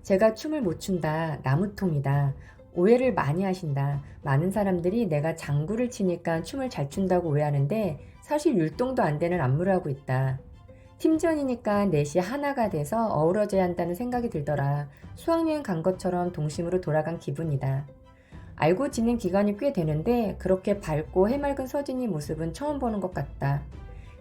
제가 춤을 못 춘다, 나무통이다, 오해를 많이 하신다. 많은 사람들이 내가 장구를 치니까 춤을 잘 춘다고 오해하는데 사실 율동도 안 되는 안무를 하고 있다. 팀전이니까 넷이 하나가 돼서 어우러져야 한다는 생각이 들더라. 수학여행 간 것처럼 동심으로 돌아간 기분이다. 알고 지낸 기간이 꽤 되는데 그렇게 밝고 해맑은 서진이 모습은 처음 보는 것 같다.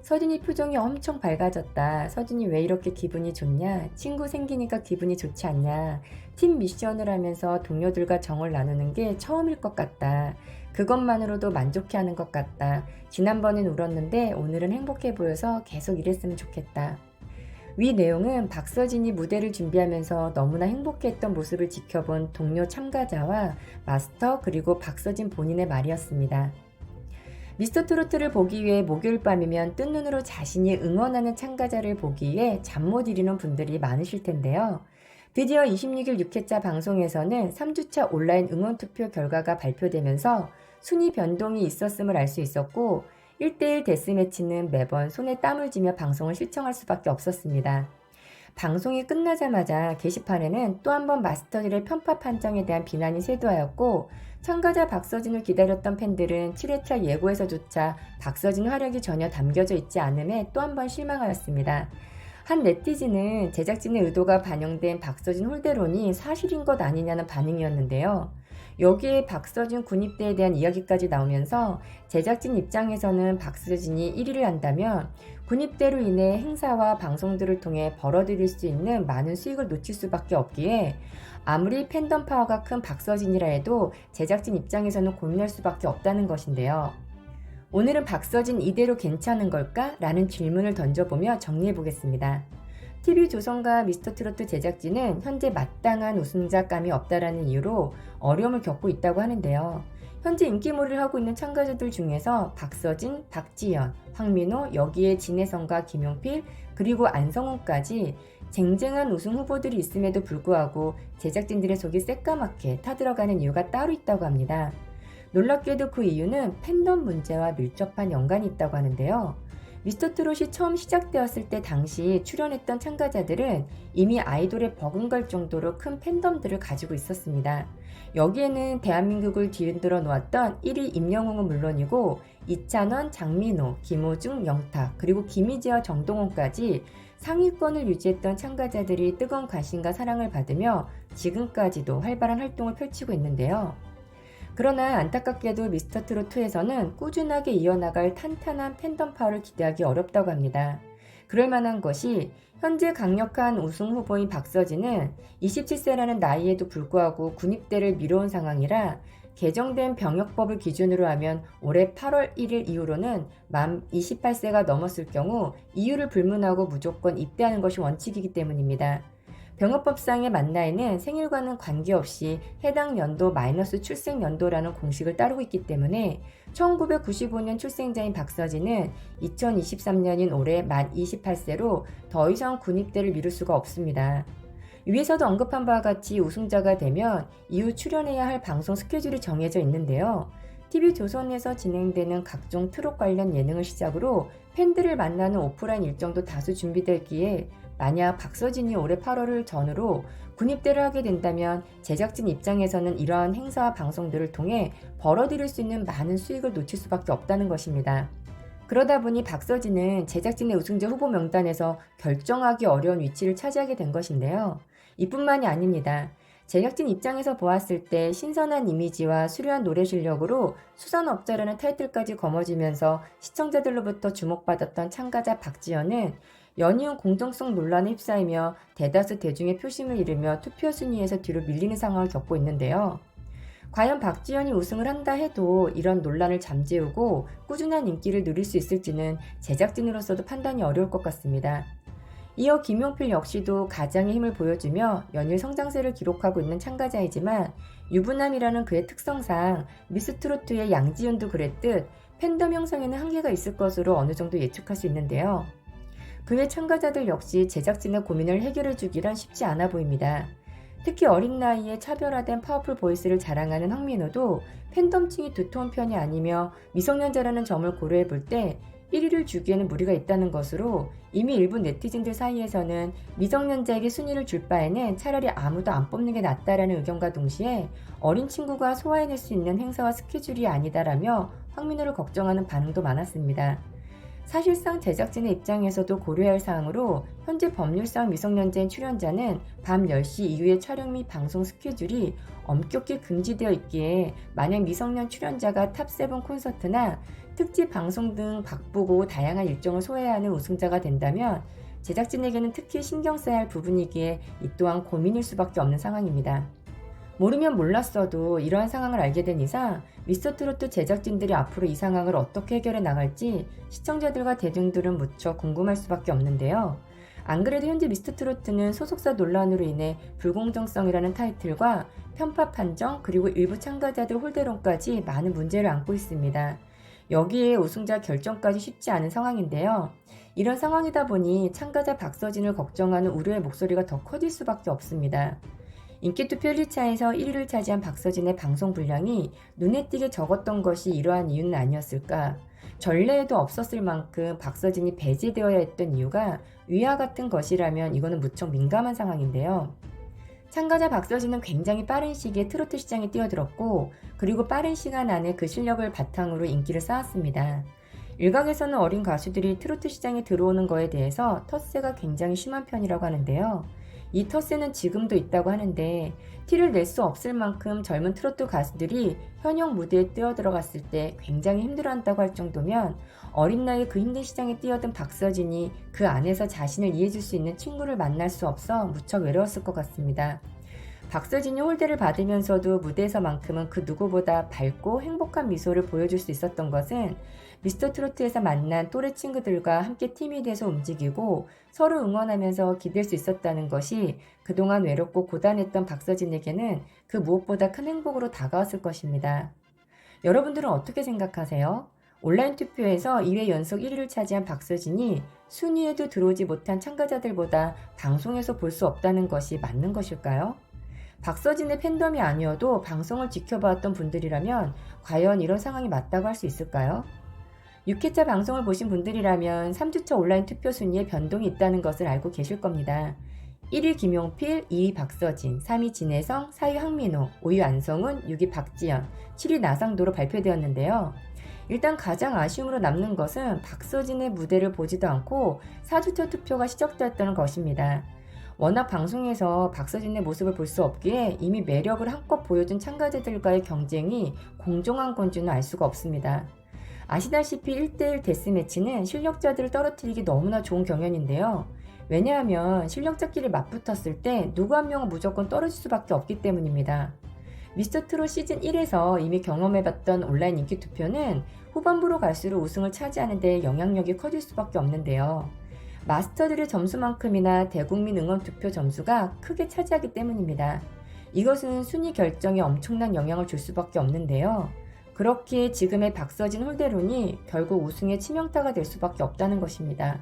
서진이 표정이 엄청 밝아졌다. 서진이 왜 이렇게 기분이 좋냐? 친구 생기니까 기분이 좋지 않냐? 팀 미션을 하면서 동료들과 정을 나누는 게 처음일 것 같다. 그것만으로도 만족해하는 것 같다. 지난번엔 울었는데 오늘은 행복해 보여서 계속 이랬으면 좋겠다. 위 내용은 박서진이 무대를 준비하면서 너무나 행복해했던 모습을 지켜본 동료 참가자와 마스터 그리고 박서진 본인의 말이었습니다. 미스터트로트를 보기 위해 목요일 밤이면 뜬 눈으로 자신이 응원하는 참가자를 보기 위해 잠 못 이루는 분들이 많으실 텐데요. 드디어 26일 6회차 방송에서는 3주차 온라인 응원 투표 결과가 발표되면서 순위 변동이 있었음을 알 수 있었고 1대1 데스매치는 매번 손에 땀을 쥐며 방송을 시청할 수밖에 없었습니다. 방송이 끝나자마자 게시판에는 또 한 번 마스터들의 편파 판정에 대한 비난이 쇄도하였고 참가자 박서진을 기다렸던 팬들은 7회차 예고에서조차 박서진 활약이 전혀 담겨져 있지 않음에 또 한 번 실망하였습니다. 한 네티즌은 제작진의 의도가 반영된 박서진 홀대론이 사실인 것 아니냐는 반응이었는데요. 여기에 박서진 군입대에 대한 이야기까지 나오면서 제작진 입장에서는 박서진이 1위를 한다면 군입대로 인해 행사와 방송들을 통해 벌어들일 수 있는 많은 수익을 놓칠 수밖에 없기에 아무리 팬덤 파워가 큰 박서진이라 해도 제작진 입장에서는 고민할 수밖에 없다는 것인데요. 오늘은 박서진 이대로 괜찮은 걸까? 라는 질문을 던져보며 정리해보겠습니다. TV조선과 미스터트로트 제작진은 현재 마땅한 우승자감이 없다라는 이유로 어려움을 겪고 있다고 하는데요. 현재 인기몰이를 하고 있는 참가자들 중에서 박서진, 박지연, 황민호, 여기에 진혜성과 김용필, 그리고 안성훈까지 쟁쟁한 우승 후보들이 있음에도 불구하고 제작진들의 속이 새까맣게 타들어가는 이유가 따로 있다고 합니다. 놀랍게도 그 이유는 팬덤 문제와 밀접한 연관이 있다고 하는데요. 미스터트롯이 처음 시작되었을 때 당시 출연했던 참가자들은 이미 아이돌에 버금갈 정도로 큰 팬덤들을 가지고 있었습니다. 여기에는 대한민국을 뒤흔들어 놓았던 1위 임영웅은 물론이고 이찬원, 장민호, 김호중, 영탁, 그리고 김희재와 정동원까지 상위권을 유지했던 참가자들이 뜨거운 관심과 사랑을 받으며 지금까지도 활발한 활동을 펼치고 있는데요. 그러나 안타깝게도 미스터트롯2에서는 꾸준하게 이어나갈 탄탄한 팬덤 파워를 기대하기 어렵다고 합니다. 그럴 만한 것이 현재 강력한 우승 후보인 박서진은 27세라는 나이에도 불구하고 군입대를 미뤄온 상황이라 개정된 병역법을 기준으로 하면 올해 8월 1일 이후로는 만 28세가 넘었을 경우 이유를 불문하고 무조건 입대하는 것이 원칙이기 때문입니다. 병역법상의 만 나이는 생일과는 관계없이 해당 연도 마이너스 출생 연도라는 공식을 따르고 있기 때문에 1995년 출생자인 박서진은 2023년인 올해 만 28세로 더 이상 군입대를 미룰 수가 없습니다. 위에서도 언급한 바와 같이 우승자가 되면 이후 출연해야 할 방송 스케줄이 정해져 있는데요. TV조선에서 진행되는 각종 트롯 관련 예능을 시작으로 팬들을 만나는 오프라인 일정도 다수 준비되기에 만약 박서진이 올해 8월을 전후로 군입대를 하게 된다면 제작진 입장에서는 이러한 행사와 방송들을 통해 벌어들일 수 있는 많은 수익을 놓칠 수밖에 없다는 것입니다. 그러다 보니 박서진은 제작진의 우승자 후보 명단에서 결정하기 어려운 위치를 차지하게 된 것인데요. 이뿐만이 아닙니다. 제작진 입장에서 보았을 때 신선한 이미지와 수려한 노래 실력으로 수산업자라는 타이틀까지 거머쥐면서 시청자들로부터 주목받았던 참가자 박지연은 연이은 공정성 논란에 휩싸이며 대다수 대중의 표심을 잃으며 투표 순위에서 뒤로 밀리는 상황을 겪고 있는데요. 과연 박지연이 우승을 한다 해도 이런 논란을 잠재우고 꾸준한 인기를 누릴 수 있을지는 제작진으로서도 판단이 어려울 것 같습니다. 이어 김용필 역시도 가장의 힘을 보여주며 연일 성장세를 기록하고 있는 참가자이지만 유부남이라는 그의 특성상 미스트로트의 양지은도 그랬듯 팬덤 형성에는 한계가 있을 것으로 어느 정도 예측할 수 있는데요. 그의 참가자들 역시 제작진의 고민을 해결해 주기란 쉽지 않아 보입니다. 특히 어린 나이에 차별화된 파워풀 보이스를 자랑하는 황민호도 팬덤층이 두터운 편이 아니며 미성년자라는 점을 고려해 볼 때 1위를 주기에는 무리가 있다는 것으로 이미 일부 네티즌들 사이에서는 미성년자에게 순위를 줄 바에는 차라리 아무도 안 뽑는 게 낫다라는 의견과 동시에 어린 친구가 소화해낼 수 있는 행사와 스케줄이 아니다라며 황민호를 걱정하는 반응도 많았습니다. 사실상 제작진의 입장에서도 고려해야 할 사항으로 현재 법률상 미성년자인 출연자는 밤 10시 이후의 촬영 및 방송 스케줄이 엄격히 금지되어 있기에 만약 미성년 출연자가 탑7 콘서트나 특집 방송 등 바쁘고 다양한 일정을 소화해야 하는 우승자가 된다면 제작진에게는 특히 신경 써야 할 부분이기에 이 또한 고민일 수밖에 없는 상황입니다. 모르면 몰랐어도 이러한 상황을 알게 된 이상 미스터트로트 제작진들이 앞으로 이 상황을 어떻게 해결해 나갈지 시청자들과 대중들은 무척 궁금할 수밖에 없는데요. 안 그래도 현재 미스터트로트는 소속사 논란으로 인해 불공정성이라는 타이틀과 편파 판정 그리고 일부 참가자들 홀대론까지 많은 문제를 안고 있습니다. 여기에 우승자 결정까지 쉽지 않은 상황인데요. 이런 상황이다 보니 참가자 박서진을 걱정하는 우려의 목소리가 더 커질 수밖에 없습니다. 인기투표 1차에서 1위를 차지한 박서진의 방송 분량이 눈에 띄게 적었던 것이 이러한 이유는 아니었을까? 전례에도 없었을 만큼 박서진이 배제되어야 했던 이유가 위와 같은 것이라면 이거는 무척 민감한 상황인데요. 참가자 박서진은 굉장히 빠른 시기에 트로트 시장에 뛰어들었고 그리고 빠른 시간 안에 그 실력을 바탕으로 인기를 쌓았습니다. 일각에서는 어린 가수들이 트로트 시장에 들어오는 거에 대해서 텃세가 굉장히 심한 편이라고 하는데요. 이 텃세는 지금도 있다고 하는데 티를 낼 수 없을 만큼 젊은 트로트 가수들이 현역 무대에 뛰어들어갔을 때 굉장히 힘들어한다고 할 정도면 어린 나이에 그 힘든 시장에 뛰어든 박서진이 그 안에서 자신을 이해해줄 수 있는 친구를 만날 수 없어 무척 외로웠을 것 같습니다. 박서진이 홀대를 받으면서도 무대에서만큼은 그 누구보다 밝고 행복한 미소를 보여줄 수 있었던 것은 미스터트로트에서 만난 또래 친구들과 함께 팀이 돼서 움직이고 서로 응원하면서 기댈 수 있었다는 것이 그동안 외롭고 고단했던 박서진에게는 그 무엇보다 큰 행복으로 다가왔을 것입니다. 여러분들은 어떻게 생각하세요? 온라인 투표에서 2회 연속 1위를 차지한 박서진이 순위에도 들어오지 못한 참가자들보다 방송에서 볼 수 없다는 것이 맞는 것일까요? 박서진의 팬덤이 아니어도 방송을 지켜봤던 분들이라면 과연 이런 상황이 맞다고 할 수 있을까요? 6회차 방송을 보신 분들이라면 3주차 온라인 투표 순위에 변동이 있다는 것을 알고 계실 겁니다. 1위 김용필, 2위 박서진, 3위 진혜성, 4위 황민호, 5위 안성훈, 6위 박지연, 7위 나상도로 발표되었는데요. 일단 가장 아쉬움으로 남는 것은 박서진의 무대를 보지도 않고 4주차 투표가 시작되었다는 것입니다. 워낙 방송에서 박서진의 모습을 볼 수 없기에 이미 매력을 한껏 보여준 참가자들과의 경쟁이 공정한 건지는 알 수가 없습니다. 아시다시피 1대1 데스매치는 실력자들을 떨어뜨리기 너무나 좋은 경연인데요. 왜냐하면 실력자끼리 맞붙었을 때 누구 한 명은 무조건 떨어질 수밖에 없기 때문입니다. 미스터트롯 시즌 1에서 이미 경험해봤던 온라인 인기투표는 후반부로 갈수록 우승을 차지하는 데 영향력이 커질 수밖에 없는데요. 마스터들의 점수만큼이나 대국민 응원투표 점수가 크게 차지하기 때문입니다. 이것은 순위 결정에 엄청난 영향을 줄 수밖에 없는데요. 그렇기에 지금의 박서진 홀대론이 결국 우승의 치명타가 될 수밖에 없다는 것입니다.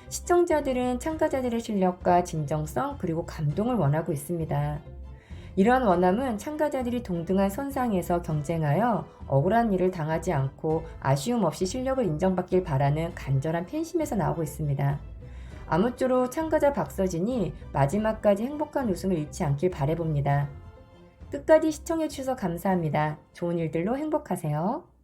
시청자들은 참가자들의 실력과 진정성 그리고 감동을 원하고 있습니다. 이러한 원함은 참가자들이 동등한 선상에서 경쟁하여 억울한 일을 당하지 않고 아쉬움 없이 실력을 인정받길 바라는 간절한 팬심에서 나오고 있습니다. 아무쪼록 참가자 박서진이 마지막까지 행복한 웃음을 잃지 않길 바라봅니다. 끝까지 시청해주셔서 감사합니다. 좋은 일들로 행복하세요.